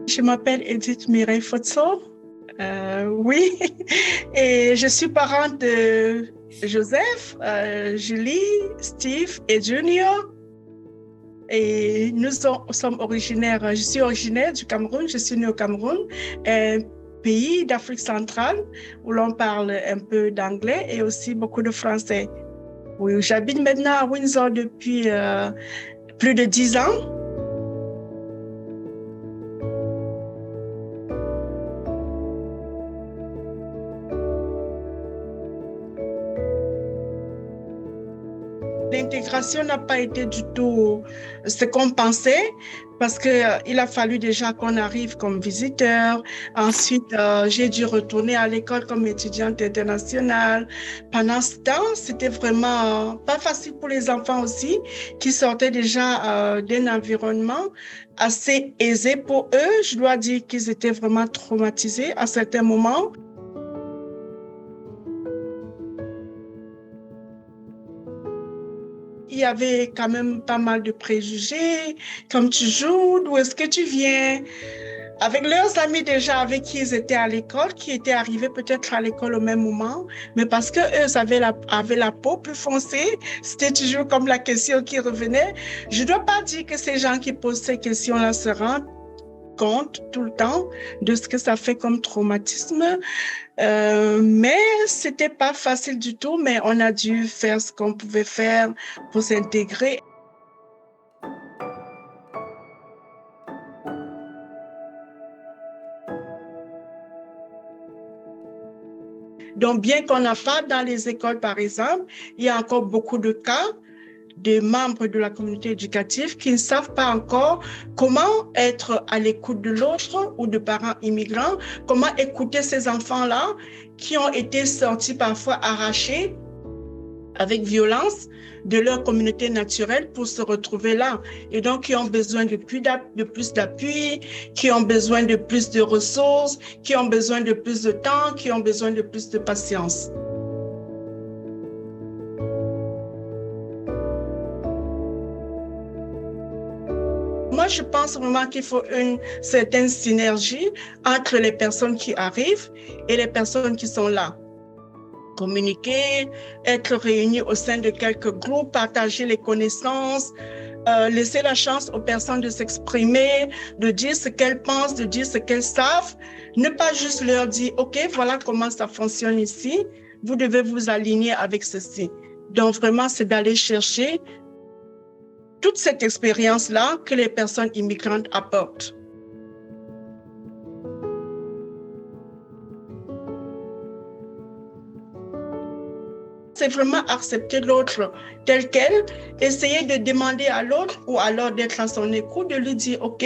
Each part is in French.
Je m'appelle Edith Mireille Fotso. Oui, et je suis parente de Joseph, Julie, Steve et Junior. Et sommes originaires, je suis originaire du Cameroun, je suis née au Cameroun, un pays d'Afrique centrale où l'on parle un peu d'anglais et aussi beaucoup de français. Oui, j'habite maintenant à Windsor depuis plus de 10 ans. L'intégration n'a pas été du tout ce qu'on pensait parce qu'il a fallu déjà qu'on arrive comme visiteur. Ensuite, j'ai dû retourner à l'école comme étudiante internationale. Pendant ce temps, c'était vraiment pas facile pour les enfants aussi qui sortaient déjà d'un environnement assez aisé pour eux. Je dois dire qu'ils étaient vraiment traumatisés à certains moments. Il y avait quand même pas mal de préjugés, comme tu joues, d'où est-ce que tu viens, avec leurs amis déjà avec qui ils étaient à l'école, qui étaient arrivés peut-être à l'école au même moment, mais parce qu'eux avaient la peau plus foncée, c'était toujours comme la question qui revenait. Je ne dois pas dire que ces gens qui posent ces questions-là se rendent compte tout le temps de ce que ça fait comme traumatisme. Mais c'était pas facile du tout, mais on a dû faire ce qu'on pouvait faire pour s'intégrer. Donc, bien qu'on n'a pas dans les écoles, par exemple, il y a encore beaucoup de cas de membres de la communauté éducative qui ne savent pas encore comment être à l'écoute de l'autre ou de parents immigrants, comment écouter ces enfants-là qui ont été sortis parfois arrachés avec violence de leur communauté naturelle pour se retrouver là. Et donc, qui ont besoin de plus d'appui, qui ont besoin de plus de ressources, qui ont besoin de plus de temps, qui ont besoin de plus de patience. Moi, je pense vraiment qu'il faut une certaine synergie entre les personnes qui arrivent et les personnes qui sont là. Communiquer, être réunis au sein de quelques groupes, partager les connaissances, laisser la chance aux personnes de s'exprimer, de dire ce qu'elles pensent, de dire ce qu'elles savent. Ne pas juste leur dire, OK, voilà comment ça fonctionne ici, vous devez vous aligner avec ceci. Donc vraiment, c'est d'aller chercher toute cette expérience-là que les personnes immigrantes apportent. C'est vraiment accepter l'autre tel quel, essayer de demander à l'autre ou alors d'être à son écoute, de lui dire, OK,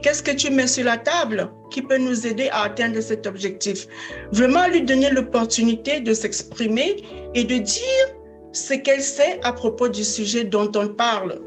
qu'est-ce que tu mets sur la table qui peut nous aider à atteindre cet objectif? Vraiment lui donner l'opportunité de s'exprimer et de dire ce qu'elle sait à propos du sujet dont on parle.